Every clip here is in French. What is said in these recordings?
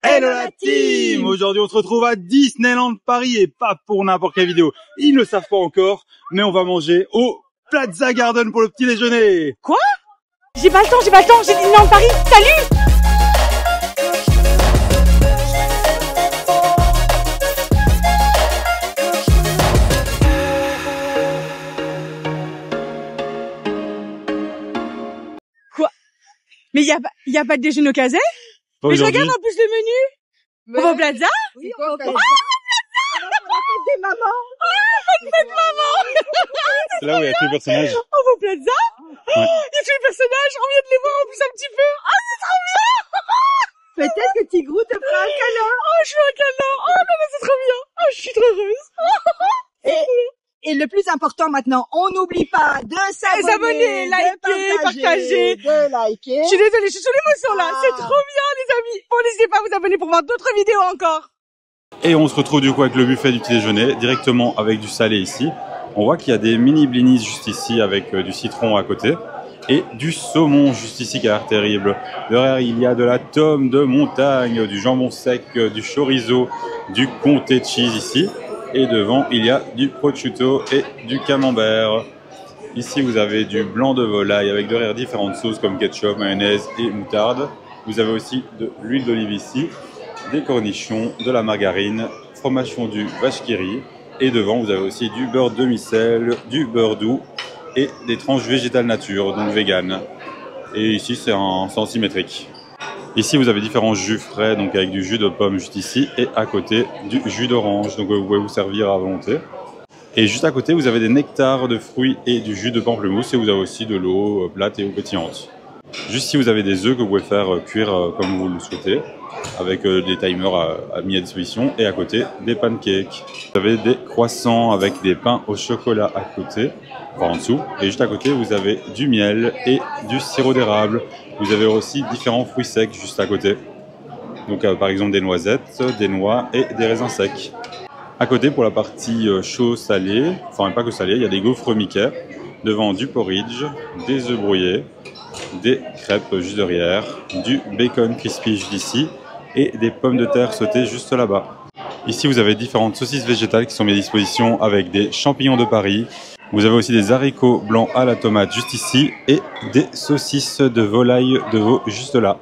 Hello la team! Aujourd'hui on se retrouve à Disneyland Paris et pas pour n'importe quelle vidéo. Ils ne le savent pas encore, mais on va manger au Plaza Garden pour le petit déjeuner. Quoi? J'ai pas le temps, j'ai Disneyland Paris, salut! Quoi? Mais y a pas de déjeuner au casé? Mais je regarde en plus le menu. On va au Plaza? Oui, on va au Plaza. On va faire des mamans. Fête maman. C'est là où il y a tous les personnages. On va au Plaza? Ouais. Il y a tous les personnages, on vient de les voir en plus un petit peu. Ah, c'est trop bien. Peut-être que Tigrou te fera un câlin. Oh, je fais un câlin. Oh non, mais c'est trop bien. Oh, je suis trop heureuse. Et le plus important maintenant, on n'oublie pas de s'abonner, liker, partager, de liker. Je suis désolée, je suis sous l'émotion là. C'est trop bien les amis. Bon, n'hésitez pas à vous abonner pour voir d'autres vidéos encore. Et on se retrouve du coup avec le buffet du petit déjeuner, directement avec du salé ici. On voit qu'il y a des mini blinis juste ici avec du citron à côté. Et du saumon juste ici qui a l'air terrible. Derrière, il y a de la tome de montagne, du jambon sec, du chorizo, du comté cheese ici. Et devant, il y a du prosciutto et du camembert. Ici, vous avez du blanc de volaille avec derrière différentes sauces comme ketchup, mayonnaise et moutarde. Vous avez aussi de l'huile d'olive ici, des cornichons, de la margarine, fromage fondu vache qui rit. Et devant, vous avez aussi du beurre demi-sel, du beurre doux et des tranches végétales nature, donc vegan. Et ici, c'est en symétrique. Ici, vous avez différents jus frais, donc avec du jus de pomme juste ici, et à côté, du jus d'orange, donc vous pouvez vous servir à volonté. Et juste à côté, vous avez des nectars de fruits et du jus de pamplemousse, et vous avez aussi de l'eau plate et eau pétillante. Juste ici, vous avez des œufs que vous pouvez faire cuire comme vous le souhaitez, avec des timers mis à disposition, et à côté, des pancakes. Vous avez des croissants avec des pains au chocolat à côté, enfin en dessous, et juste à côté, vous avez du miel et du sirop d'érable. Vous avez aussi différents fruits secs juste à côté. Donc par exemple des noisettes, des noix et des raisins secs. À côté pour la partie chaud salé, enfin pas que salé, il y a des gaufres Mickey. Devant du porridge, des œufs brouillés, des crêpes juste derrière, du bacon crispy juste ici et des pommes de terre sautées juste là-bas. Ici vous avez différentes saucisses végétales qui sont mises à disposition avec des champignons de Paris. Vous avez aussi des haricots blancs à la tomate juste ici et des saucisses de volaille de veau juste là.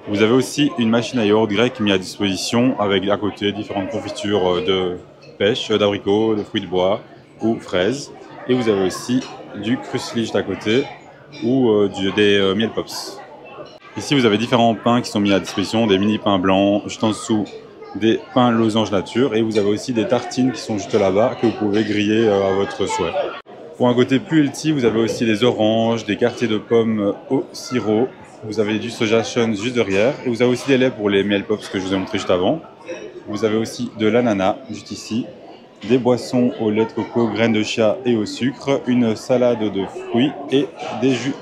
Vous avez aussi une machine à yaourt grec mise à disposition avec à côté différentes confitures de pêche, d'abricots, de fruits de bois ou fraises. Et vous avez aussi du krusli juste à côté ou des miel pops. Ici vous avez différents pains qui sont mis à disposition, des mini pains blancs juste en dessous, des pains losange nature et vous avez aussi des tartines qui sont juste là-bas que vous pouvez griller à votre souhait. Pour un côté plus healthy, vous avez aussi des oranges, des quartiers de pommes au sirop. Vous avez du soja chun juste derrière. Et vous avez aussi des laits pour les miel pops que je vous ai montré juste avant. Vous avez aussi de l'ananas juste ici. Des boissons au lait de coco, graines de chia et au sucre. Une salade de fruits et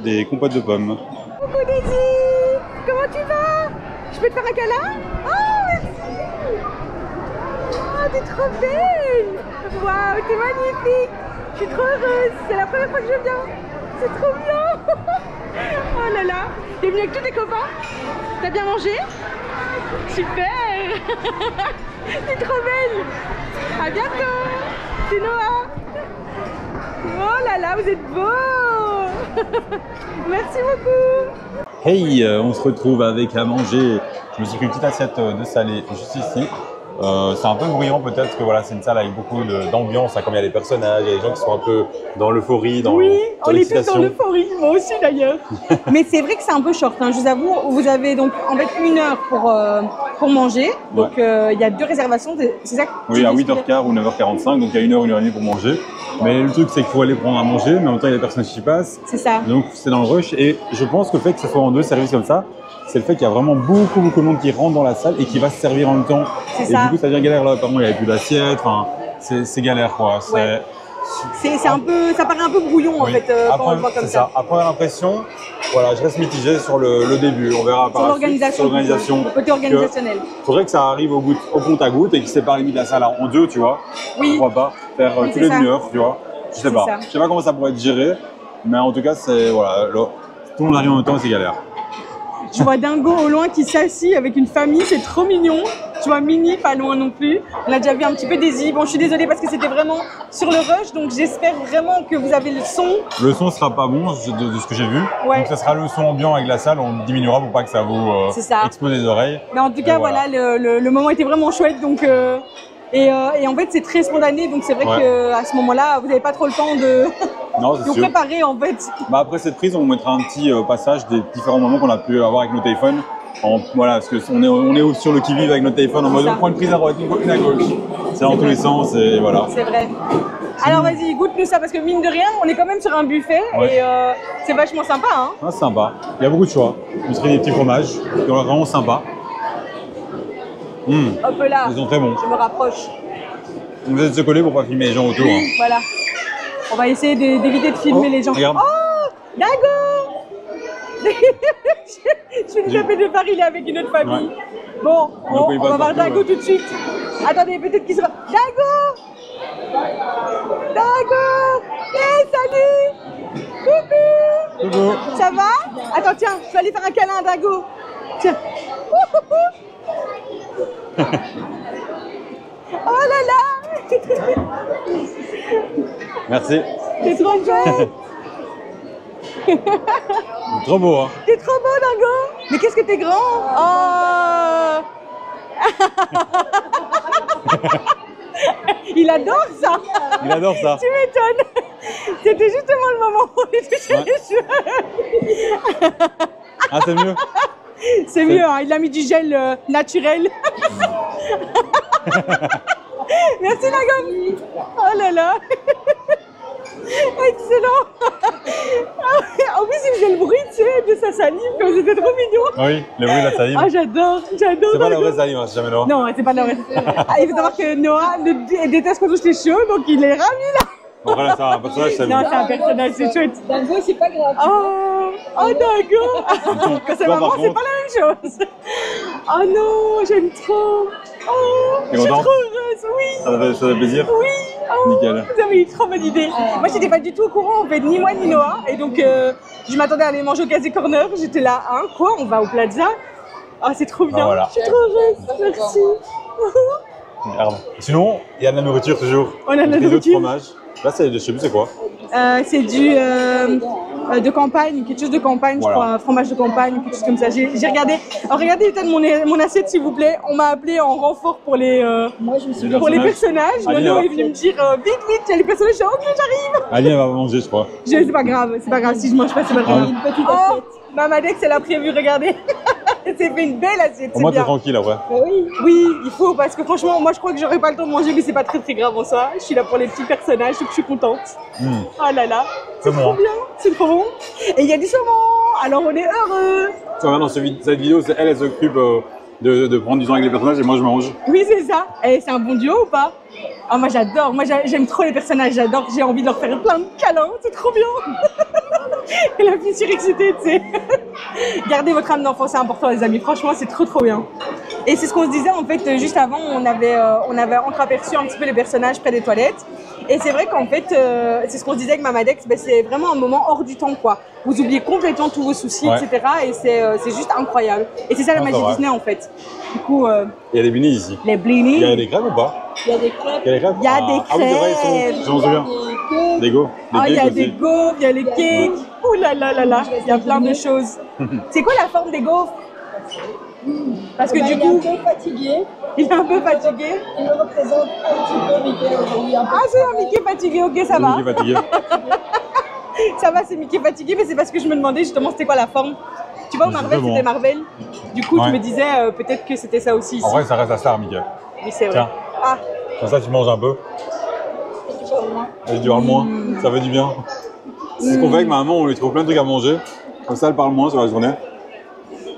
des compotes de pommes. Coucou Daisy! Comment tu vas? Je peux te faire un câlin? Oh merci! Oh t'es trop belle! Waouh t'es magnifique! Je suis trop heureuse, c'est la première fois que je viens. C'est trop bien. Oh là là. T'es venue avec tous tes copains? T'as bien mangé? Super. T'es trop belle. À bientôt. C'est Noah. Oh là là, vous êtes beaux. Merci beaucoup. Hey, on se retrouve avec à manger. Je me suis fait une petite assiette de salé juste ici. C'est un peu bruyant peut-être que voilà, c'est une salle avec beaucoup d'ambiance, comme il y a des personnages, il y a des gens qui sont un peu dans l'euphorie, dans l'excitation. On est tous dans l'euphorie, moi aussi d'ailleurs. Mais c'est vrai que c'est un peu short, hein. Je vous avoue, vous avez donc en fait 1 heure pour manger, donc il y a 2 réservations, c'est ça que oui, à 8h15 ou 9h45, donc il y a 1 heure, 1 heure et demie pour manger. Mais le truc c'est qu'il faut aller prendre à manger, mais en même temps il y a des personnages qui passent. C'est ça. Donc c'est dans le rush et je pense que le fait que ce soit en 2 services comme ça, c'est le fait qu'il y a vraiment beaucoup de monde qui rentre dans la salle et qui va se servir en même temps. Et du coup, ça devient galère là. Apparemment, il n'y avait plus d'assiette. Enfin, c'est galère quoi. Ouais. C'est un peu, ça paraît un peu brouillon en fait quand on le voit comme ça. À première impression, voilà, je reste mitigé sur le début. On verra par l'organisation. Le côté organisationnel. Il faudrait que ça arrive au compte à goutte et qu'ils séparent limite la salle en 2, tu vois. Oui. Pourquoi pas faire tous les 1 heure, tu vois. Je sais pas. Je sais pas comment ça pourrait être géré, mais en tout cas, c'est voilà, tout le monde arrive en même temps, c'est galère. Je vois Dingo au loin qui s'assit avec une famille, c'est trop mignon. Je vois Mini pas loin non plus. On a déjà vu un petit peu Daisy. Bon, je suis désolée parce que c'était vraiment sur le rush, donc j'espère vraiment que vous avez le son. Le son sera pas bon de ce que j'ai vu. Ouais. Donc ça sera le son ambiant avec la salle, on diminuera pour pas que ça vous explose les oreilles. Mais en tout cas, voilà, le moment était vraiment chouette, donc... Et en fait, c'est très spontané, donc c'est vrai qu'à ce moment-là, vous n'avez pas trop le temps de vous préparer, en fait. Bah après cette prise, on mettra un petit passage des différents moments qu'on a pu avoir avec nos téléphones. Voilà, parce qu'on est sur le qui-vive avec notre téléphone en mode on prend une prise à droite, une à gauche. C'est dans tous les sens et voilà. C'est vrai. Alors vas-y, goûte-nous ça, parce que mine de rien, on est quand même sur un buffet et c'est vachement sympa. Hein. Ah, c'est sympa. Il y a beaucoup de choix. Vous serez des petits fromages, qui sont vraiment sympas. Hop là, ils sont très bons. Je me rapproche. Vous êtes se coller pour pas filmer les gens autour. Hein. Voilà. On va essayer d'éviter de filmer les gens. Regarde. Oh, Dago. Je suis déjà fait de Paris, il est avec une autre famille. Ouais. Bon, on va voir Dago tout de suite. Attendez, peut-être qu'il sera... Dago. Dago. Hey, salut. Coucou. Coucou. Ça va? Attends, tiens, je vais aller faire un câlin à Dago. Tiens. Oh là là. Merci. T'es trop chouette. Trop beau, hein. T'es trop beau, Dingo. Mais qu'est-ce que t'es grand. Oh. Il adore ça. Il adore ça. Tu m'étonnes. C'était justement le moment où il touchait les cheveux. Ah, c'est mieux. C'est mieux, hein. Il a mis du gel naturel. Merci, Nagam. Oh là là. Excellent. En plus, il faisait le bruit, tu sais, de sa salive, comme c'était trop mignon. Oui, le bruit de la salive. Ah, j'adore. C'est pas la vraie salive, hein, c'est jamais Noah. Non, c'est pas la vraie. Il faut savoir que Noah déteste qu'on touche les cheveux, donc il est ravi là. Bon, voilà, c'est un personnage, c'est Non, c'est un personnage, c'est chouette. Dingo, c'est pas grave. Oh, Dingo. Quand c'est maman, c'est pas la même chose. Oh non, j'aime trop. Oh, je suis trop heureuse, oui. Ça fait plaisir? Oui. Oh, nickel. Vous avez eu une trop bonne idée. Moi, j'étais pas du tout au courant, en fait, ni moi ni Noah. Et donc, je m'attendais à aller manger au Casey Corner. J'étais là, hein, quoi? On va au Plaza? Ah, c'est trop bien. Voilà. Je suis trop heureuse. Merci. Merde. Sinon, il y a de la nourriture toujours. On a de la Des nourriture. autres fromages. Là, je sais plus c'est quoi. C'est du de campagne, quelque chose de campagne, je crois, un fromage de campagne, quelque chose comme ça. J'ai regardé. Alors, regardez l'état de mon assiette, s'il vous plaît. On m'a appelé en renfort pour les Moi, je me suis pour les personnages. Nono est venu me dire vite, il y a les personnages. Je dis ok, j'arrive. Ali, elle va manger, je crois. C'est pas grave, c'est pas grave. Si je mange pas, c'est pas grave. une petite Oh, assiette. Mamadex, elle a prévu, regardez. Elle s'est fait une belle assiette. Au moins, t'es bien. tranquille après. Oui. Oui, il faut, parce que franchement, moi je crois que j'aurais pas le temps de manger, mais c'est pas très grave en soi. Je suis là pour les petits personnages, donc je suis contente. Oh là là, c'est trop bien, c'est trop bon. Et il y a du saumon, alors on est heureux. Tu vois, dans cette vidéo, elle s'occupe de prendre du temps avec les personnages et moi je mange. Oui, c'est ça. Et c'est un bon duo ou pas? Ah, moi j'adore, moi j'aime trop les personnages, j'adore, j'ai envie de leur faire plein de câlins, c'est trop bien. Et la fille surexcitée, tu sais. Gardez votre âme d'enfant, c'est important les amis, franchement c'est trop bien. Et c'est ce qu'on se disait en fait, juste avant, on avait entreaperçu un petit peu les personnages près des toilettes. Et c'est vrai qu'en fait, c'est ce qu'on se disait avec Mamadex, c'est vraiment un moment hors du temps quoi. Vous oubliez complètement tous vos soucis, etc. Et c'est juste incroyable. Et c'est ça la magie Disney en fait. Du coup, il y a des blinis ici. Les blinis. Il y a des crêpes ou pas? Il y a des crêpes. Il y a des crêpes. Ah oui, c'est vrai, je m'en souviens. Des gaufres. Il y a des gaufres, il y a les cakes. Ouh là là là là, il y a plein de choses. C'est quoi la forme des gaufres? Parce que du coup, il est un peu fatigué. Il est un peu fatigué. Il me représente un petit peu Mickey aujourd'hui. Ah, c'est un Mickey fatigué, ok, ça va. Mickey fatigué. Ça va, c'est Mickey fatigué, mais c'est parce que je me demandais justement c'était quoi la forme. Tu vois, Marvel, c'était Marvel. Du coup, je me disais peut-être que c'était ça aussi. En vrai, ça reste la star, Mickey. Oui, c'est vrai. Tiens. Ah. Comme ça, tu manges un peu. Elle parle moins. Ça fait du bien. C'est ce qu'on fait avec ma maman, on lui trouve plein de trucs à manger. Comme ça, elle parle moins sur la journée.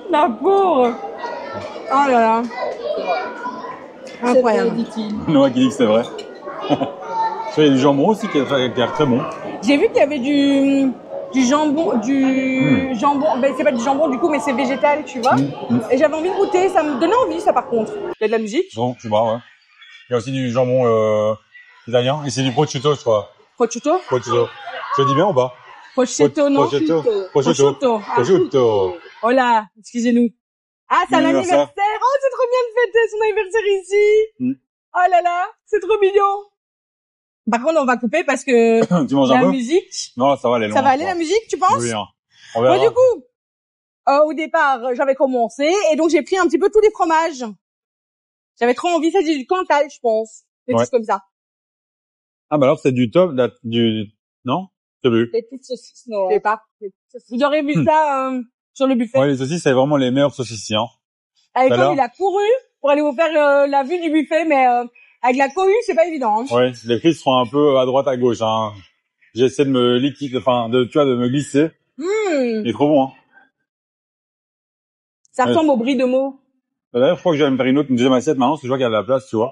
La pauvre. Oh là là. Incroyable. Noah qui dit que c'est vrai. Il y a du jambon aussi qui a l'air très bon. J'ai vu qu'il y avait du jambon, jambon, ben c'est pas du jambon du coup, mais c'est végétal, tu vois. Et j'avais envie de goûter, ça me donnait envie ça par contre. Il y a de la musique. Bon, tu vois, ouais. Il y a aussi du jambon italien et c'est du prosciutto, je crois. Prosciutto. Prosciutto. Je le dis bien ou pas? Prosciutto, non? Prosciutto. Prosciutto. Oh là, excusez-nous. Ah, c'est un Anniversaire. anniversaire. Oh, c'est trop bien de fêter son anniversaire ici. Oh là là, c'est trop mignon. Par contre, on va couper parce que Tu manges un la peu? musique. Non, ça va aller loin. Ça va aller la musique, tu penses? Oui, hein. On verra. Bon, du coup, au départ, j'avais commencé et donc j'ai pris un petit peu tous les fromages. J'avais trop envie, ça du Cantal, je pense. Des Ouais. trucs comme ça. Ah, bah alors, c'est du top, non? C'est plus. Des petites saucisses, non. Je sais pas. Vous aurez vu ça, sur le buffet. Ouais, les saucisses, c'est vraiment les meilleurs saucissiers, hein. Avec Alors comme il a couru pour aller vous faire la vue du buffet, mais avec la cohue, c'est pas évident. Hein. Ouais, les frites seront un peu à droite, à gauche, hein. J'essaie de me de me glisser. Il est trop bon, hein. Ça ressemble au brie de Meaux. D'ailleurs, je crois que je vais me faire une deuxième assiette maintenant, parce que je vois qu'il y a de la place, tu vois.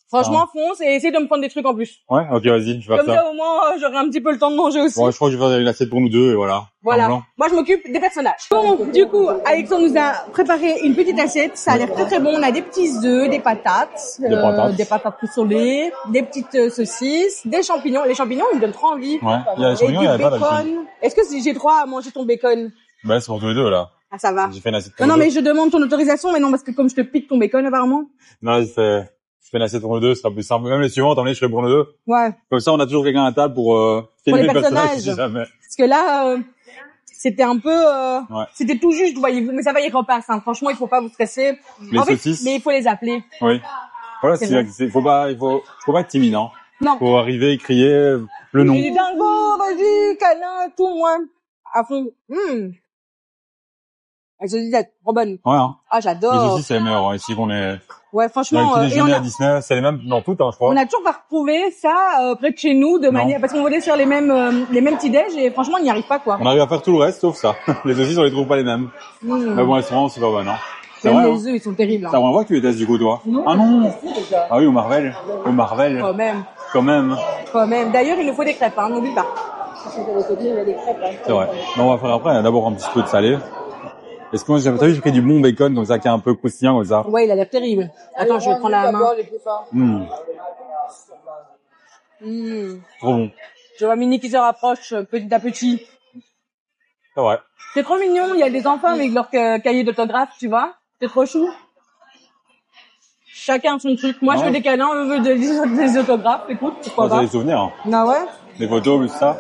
Franchement, fonce et essaye de me prendre des trucs en plus. Ouais, ok, vas-y, je vais faire Comme ça, au moins, j'aurai un petit peu le temps de manger aussi. Ouais, je crois que je vais faire une assiette pour nous deux, et voilà. Voilà. En blanc. Moi, je m'occupe des personnages. Bon, du coup, Alexandre nous a préparé une petite assiette. Ça a l'air très très bon. On a des petits œufs, des patates, des patates rissolées, des petites saucisses, des champignons. Les champignons, ils me donnent trop envie. Ouais, il y a les champignons, il y avait pas d'habitude. Est-ce que j'ai droit à manger ton bacon? Bah, c'est pour tous les deux, là. Ah, ça va. J'ai fait une assiette pour Non, nous non, deux. mais je demande ton autorisation, mais non, parce que comme je te pique ton bacon, apparemment. Non, je fais une assiette pour nous deux, ce sera plus simple. Même les suivantes, je ferai pour nous deux. Ouais. Comme ça, on a toujours quelqu'un à table pour les filmer le personnage, personnages. si jamais. Parce que là, c'était un peu, Ouais. c'était tout juste, voyez-vous, mais ça va, il repasse, hein. Franchement, il faut pas vous stresser. Les en fait, saucisses. mais il faut les appeler. Oui. Voilà, C'est vrai. faut pas être timide, hein. Non. Faut arriver et crier le nom. J'ai dit dingo, vas-y, câlin, tout, moi. À fond. Elles se disent être trop bonnes. Ouais, hein. Ah, Les j'adore. saucisses, c'est les meilleurs, hein. Ici, qu'on est, Ouais, dans franchement, le petit déjeuner et à Disney, c'est les mêmes dans toutes, hein, je crois. on a toujours pas retrouvé ça, près de chez nous, de manière, parce qu'on volait sur les mêmes petits déj, et franchement, on n'y arrive pas, quoi. On arrive à faire tout le reste, sauf ça. Les saucisses, on les trouve pas les mêmes. Mais bon, elles sont vraiment super bonnes, hein. C'est Même vrai, hein. les œufs, ils sont terribles, C'est la hein. première fois que tu les testes, du coup, toi. Ah non! Ah oui, au Marvel. Au Marvel. Quand même. Quand même. Quand même. D'ailleurs, il nous faut des crêpes, hein, n'oublie pas. C'est vrai. Mais on va faire après, d'abord un petit peu de salé. Est-ce que moi, t'as vu, j'ai pris du bon bacon, comme ça, qui est un peu croustillant, comme ça. Ouais, il a l'air terrible. Attends, je vais prendre la main. Trop bon. Je vois Mini qui se rapproche petit à petit. C'est vrai. C'est trop mignon, il y a des enfants avec leur cahier d'autographe, tu vois. C'est trop chou. Chacun son truc. Moi, je veux des câlins, eux veulent des autographes. Écoute, pourquoi Ça, c'est pas. des souvenirs, hein. Ah ouais. Des photos, tout ça.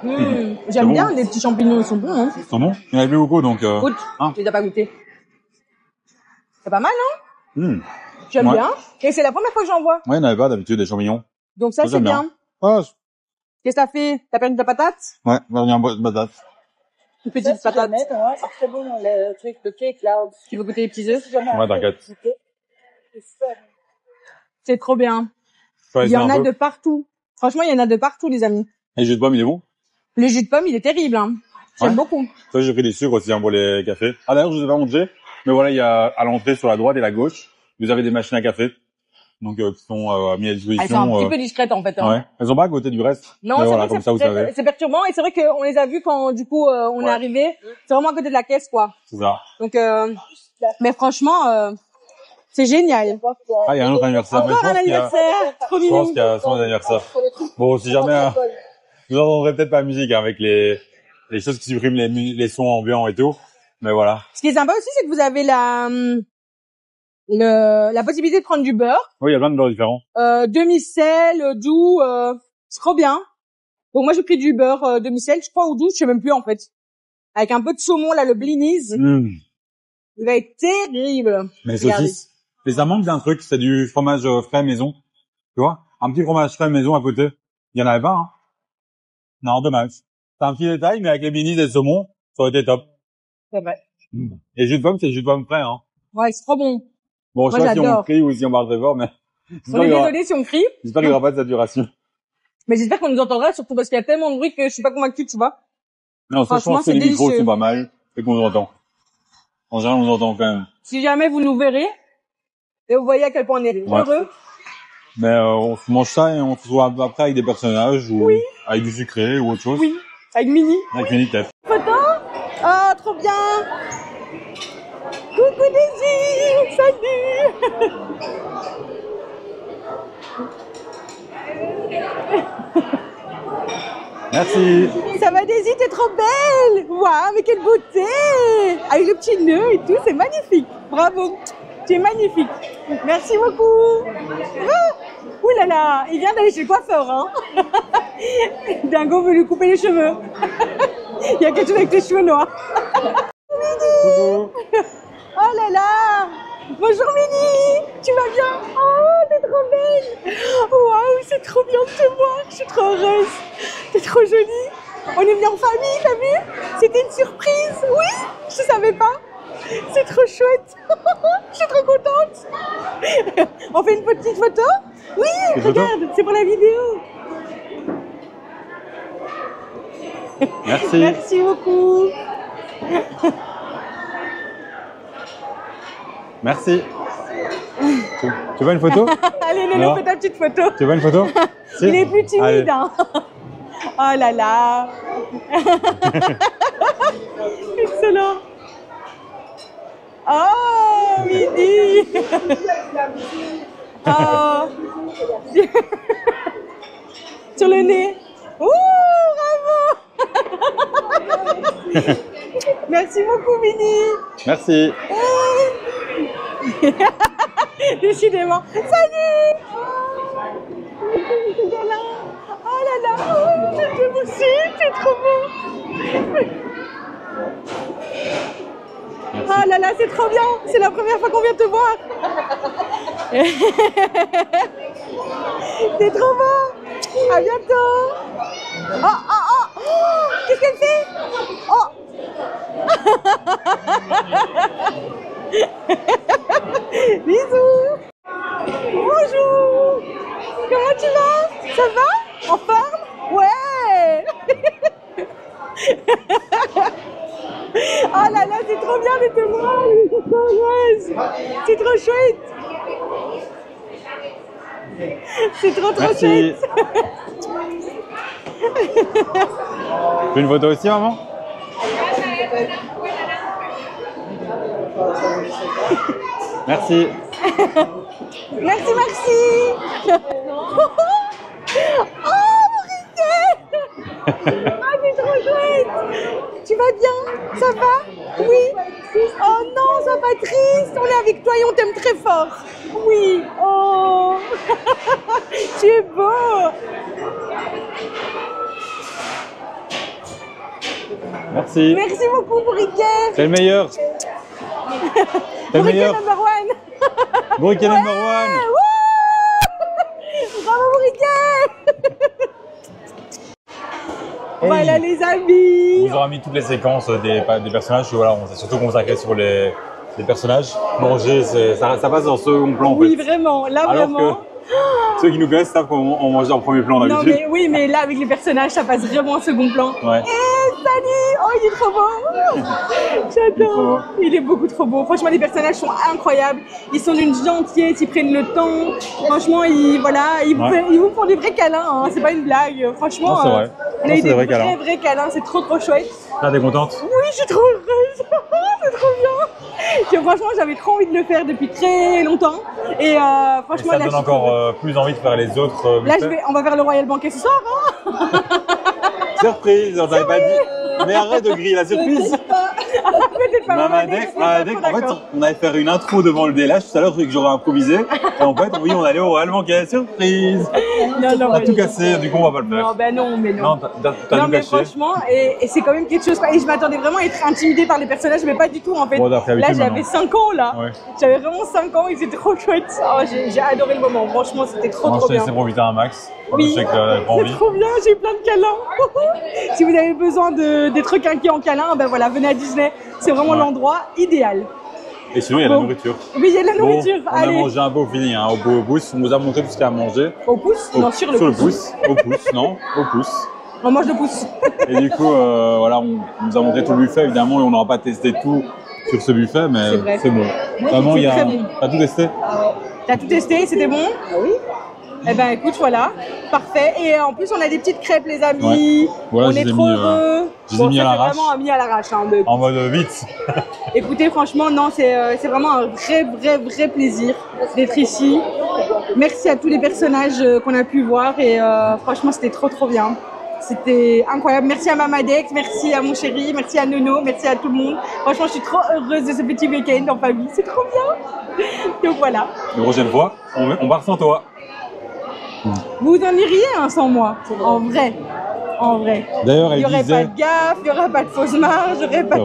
J'aime bon. bien les petits champignons, ils sont bons, hein. Ils sont bons. Il y en avait plus beaucoup, donc, Écoute, hein. tu les as pas goûtés. C'est pas mal, non? Ouais, J'aime bien. Et c'est la première fois que j'en vois. il n'y en avait pas d'habitude, des champignons. Donc ça, Ça, c'est j'aime bien. bien. Ah, Qu'est-ce que t'as fait? T'as perdu de la patate? ouais, on va venir en patate. Une petite patate. C'est très bon, le truc, le cake, là. Tu veux goûter les petits œufs? Ouais, t'inquiète. C'est trop bien. Faut Il y en essayer a un peu. de partout. Franchement, il y en a de partout, les amis. Et le jus de pomme, il est bon? Le jus de pomme, il est terrible, hein. J'aime Ouais. beaucoup. Ça, j'ai pris des sucres aussi, hein, pour les cafés. Ah, d'ailleurs, je vous ai pas montré. Mais voilà, il y a, à l'entrée, sur la droite et la gauche, vous avez des machines à café. Donc, qui sont, mis à Elles disposition. sont un petit peu discrètes, en fait. Hein. Ouais. Elles sont pas à côté du reste. Non, mais c'est voilà, vrai comme que ça, vous savez. c'est perturbant. Et c'est vrai qu'on les a vus quand, du coup, on est arrivé. C'est vraiment à côté de la caisse, quoi. C'est ça. Donc, mais franchement, c'est génial. Ah, il y a un autre anniversaire. Mais je Encore un pense qu'il y a, anniversaire. Trop je pense mignon. qu'il y a son anniversaire. Bon, si jamais, vous entendrez peut-être pas la musique, hein, avec les choses qui suppriment les sons ambiants et tout. Mais voilà. Ce qui est sympa aussi, c'est que vous avez la possibilité de prendre du beurre, Oui, il y a plein de beurres différents. demi-sel, doux, c'est trop bien. Donc moi j'ai pris du beurre demi-sel, je crois, ou doux, je sais même plus en fait. Avec un peu de saumon là, le blinis, il va être terrible. Mais Regardez. saucisses. Et ça manque d'un truc, c'est du fromage frais maison. Tu vois? Un petit fromage frais maison à côté. Il y en avait pas, hein? Non, dommage. C'est un petit détail, mais avec les blinis et le saumon, ça aurait été top. C'est vrai. Et le jus de pomme, c'est le jus de pomme frais, hein. Ouais, c'est trop bon. Bon, je sais Moi, pas si on j'adore. crie ou si on parle très fort, mais On est désolé si on crie, j'espère qu'il y aura pas de saturation. mais j'espère qu'on nous entendra, surtout parce qu'il y a tellement de bruit que je suis pas convaincue, tu vois. Non, ça, je Franchement, pense que c'est les micros délicieux. sont pas mal et qu'on nous entend. En général, on nous entend quand même. Si jamais vous nous verrez, et vous voyez à quel point on est heureux, Mais on se mange ça et on se retrouve après avec des personnages ou avec du sucré ou autre chose. oui, avec Mini. Avec une tête. Photo? Ah, trop bien! Coucou Daisy! Salut! Merci. Ça va Daisy? Daisy, t'es trop belle. Waouh, mais quelle beauté. Avec le petit nœud et tout, c'est magnifique. Bravo, tu es magnifique. Merci beaucoup. Ouh là là, il vient d'aller chez le coiffeur. Hein. Dingo veut lui couper les cheveux. Il y a quelque chose avec les cheveux noirs. Coucou. Oh là là. Bonjour Mini, tu vas bien? Oh, t'es trop belle. Waouh, c'est trop bien de te voir, je suis trop heureuse. T'es trop jolie. On est venus en famille, t'as vu? C'était une surprise, oui? Je savais pas. C'est trop chouette. Je suis trop contente. On fait une petite photo? Oui, regarde, c'est pour la vidéo. Merci. Merci beaucoup. Merci. Tu veux une photo? Allez, Néné, fais ta petite photo. Tu veux une photo? Si. Il est plus timide. Allez. Hein. Oh là là. Excellent. Oh, Midi. Oh. Sur le nez. Ouh, bravo. Merci beaucoup, Mini. Merci. Décidément. Salut. Oh là là. Oh, je t'aime aussi. C'est trop beau. Oh là là, c'est trop bien. C'est la première fois qu'on vient te voir. C'est trop beau. À bientôt. Oh, oh, oh. Oh, qu'est-ce qu'elle fait? Oh. Bisous. Bonjour. Comment tu vas? Ça va? En forme? Ouais. Oh là là, c'est trop bien de te voir. Je suis trop heureuse. C'est trop chouette. C'est trop Merci. chouette. Tu veux une photo aussi, maman? Merci. Merci, merci. Oh, mon Riquet. Ah, c'est trop chouette. Tu vas bien? Ça va? Oui. Oh non, sois pas triste. On est avec toi et on t'aime très fort. Oui. Oh. Tu es beau. Merci. Merci beaucoup, Riquet. C'est le meilleur. C'est le meilleur. Number one. Bourriquet number one. Wouh. Bravo, Riquet. Voilà les amis. On vous aura mis toutes les séquences des personnages. Voilà, on s'est surtout consacré sur les personnages. Manger, ça passe en second plan en fait. Oui, vraiment. Là, Alors vraiment. que ceux qui nous connaissent savent qu'on mange en premier plan Non, d'habitude. mais oui, mais là, avec les personnages, ça passe vraiment en second plan. Ouais. Salut. Oh, il est trop beau. J'adore. Il est beaucoup trop beau. Franchement, les personnages sont incroyables. Ils sont d'une gentillesse, ils prennent le temps. Franchement, ils vous font des vrais câlins. Hein. C'est pas une blague. Franchement, Non, c'est vrai. on a eu des vrais câlins. C'est trop chouette. Là, t'es contente? Oui, je suis trop heureuse. C'est trop bien. Franchement, j'avais trop envie de le faire depuis très longtemps. Et franchement, ça donne encore plus envie de faire les autres. Là, on va faire le Royal Banquet ce soir. Hein. Surprise, on t'avait pas dit. Mais arrête de griller la surprise. Peut-être pas. Mamadec, en fait, on allait faire une intro devant le délage tout à l'heure que j'aurais improvisé. Et en fait, oui, on allait au Royal Banquet. Surprise. Non, On a tout cassé, du coup, on va pas le faire. Non, ben non, mais non. Non, t'as Non, tout mais caché. franchement, et c'est quand même quelque chose. Et je m'attendais vraiment à être intimidée par les personnages, mais pas du tout en fait. Bon, t'as pris Là, l'habitude j'avais maintenant. 5 ans là. Ouais. J'avais vraiment 5 ans et c'était trop chouette. Oh, j'ai adoré le moment. Franchement, c'était trop On trop s'est bien. laissé profiter un max. Oui, Je sais que t'as pas c'est envie. trop bien, j'ai eu plein de câlins. Si vous avez besoin d'être requinqué en câlin, ben voilà, venez à Disney. C'est vraiment Ouais. l'endroit idéal. Et sinon, il y a Bon. la nourriture. Oui, il y a de la nourriture. Bon, on a Allez, mangé un peu au fini, hein, au pouce. On nous a montré tout ce qu'il y a à manger. au pouce? Non, sur le pouce. Au pouce, non, au pouce. On mange le pouce. Et du coup, voilà, on nous a montré tout le buffet, évidemment, et on n'aura pas testé tout sur ce buffet, mais C'est vrai. c'est bon. Vraiment, il y a. très bon. T'as tout testé? T'as tout testé, c'était bon? Oui. Eh ben écoute, voilà, parfait. Et en plus, on a des petites crêpes, les amis. Ouais. Voilà, on je est les ai trop mis, heureux. je les ai mis à ça, c'est l'arrache. vraiment mis à l'arrache. Hein, mais En mode vite. écoutez, franchement, non, c'est vraiment un vrai plaisir d'être ici. Merci à tous les personnages qu'on a pu voir et franchement, c'était trop bien. C'était incroyable. Merci à Mamadex, merci à mon chéri, merci à Nono, merci à tout le monde. Franchement, je suis trop heureuse de ce petit week-end en famille. C'est trop bien. Donc voilà. La prochaine fois, on part sans toi. Vous en iriez hein, sans moi, en vrai. En vrai. D'ailleurs, Il n'y aurait pas de gaffe, il n'y aurait pas de fausse marge, il n'y aurait pas...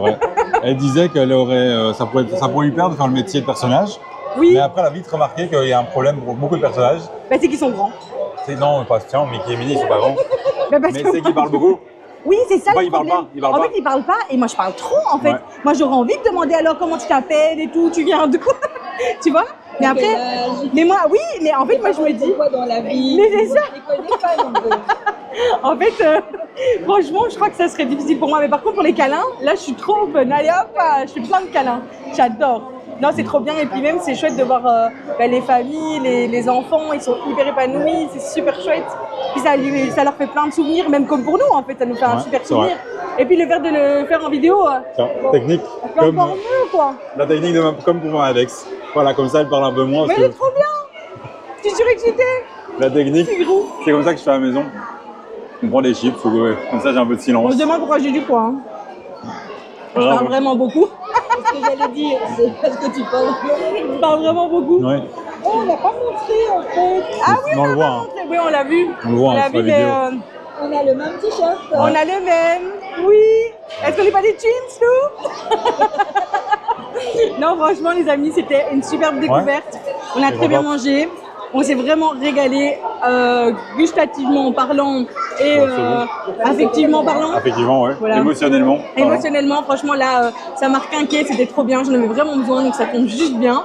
Elle disait qu'elle aurait, ça pourrait lui plaire de faire le métier de personnage. Oui. Mais après, elle a vite remarqué qu'il y a un problème pour beaucoup de personnages. Bah, c'est qu'ils sont grands. Non, pas tiens, Mickey et Minnie, ils sont pas grands. Mais c'est qu'ils parlent beaucoup. Oui, c'est ça le Ils parlent problème. pas. En fait, ils parlent pas et moi, je parle trop, en fait. Ouais. Moi, j'aurais envie de demander alors comment tu t'appelles et tout, tu viens d'où tu vois. Mais après, mais moi, oui, mais en fait, moi, je me dis... quoi dans la vie? Mais c'est ça. Je les connais pas non plus. En fait, franchement, je crois que ça serait difficile pour moi. Mais par contre, pour les câlins, là, je suis trop open. Allez hop, je fais plein de câlins. J'adore. Non, c'est trop bien. Et puis même, c'est chouette de voir les familles, les enfants, ils sont hyper épanouis. C'est super chouette. Puis ça leur fait plein de souvenirs, même comme pour nous, en fait. Ça nous fait un super souvenir. Et puis le fait de le faire en vidéo, Technique. c'est encore mieux, quoi. La technique comme pour Alex. Voilà, comme ça, elle parle un peu moins. Mais c'est trop bien. Je suis surexcitée. La technique, C'est gros. c'est comme ça que je fais à la maison. On prend des chips, comme ça j'ai un peu de silence. On se demande pourquoi j'ai du poids. Hein. Je parle vraiment beaucoup. Ce que j'allais dire, c'est parce que tu parles. Je parle vraiment beaucoup. Ouais. Oh, on n'a pas montré en fait. Ah oui, on le voit. Hein. Oui, on l'a vu. On le voit l'a sur la vu, vidéo. On a le même t-shirt. On a le même. Oui. Est-ce qu'on n'est pas des twins, nous? Non, franchement, les amis, c'était une superbe découverte. On a très bien mangé. On s'est vraiment régalé, gustativement parlant et affectivement parlant. Affectivement, ouais. Voilà. Émotionnellement. Émotionnellement, franchement, là, ça m'a requinqué, c'était trop bien. J'en avais vraiment besoin, donc ça tombe juste bien.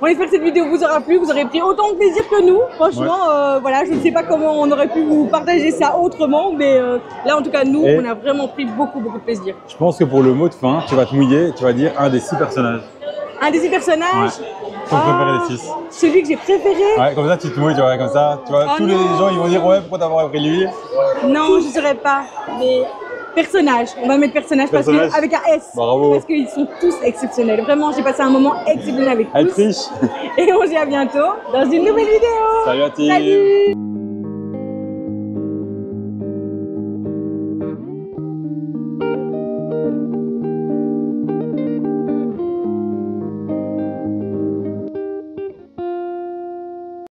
On espère que cette vidéo vous aura plu, vous aurez pris autant de plaisir que nous. Franchement, voilà, je ne sais pas comment on aurait pu vous partager ça autrement, mais là, en tout cas, nous, on a vraiment pris beaucoup de plaisir. Je pense que pour le mot de fin, tu vas te mouiller, tu vas dire un des 6 personnages. Un des 6 personnages Ton préféré des 6. Celui que j'ai préféré. Ouais, comme ça, tu te mouilles, tu vois, comme ça. Tu vois, tous les gens, ils vont dire, ouais, pourquoi t'as pris lui? Non, je ne saurais pas. Mais personnage, on va mettre personnage. Parce que, avec un S. Bravo. Parce qu'ils sont tous exceptionnels. Vraiment, j'ai passé un moment exceptionnel avec tous. Elle triche. Et on se dit à bientôt dans une nouvelle vidéo. Salut à tous. Salut.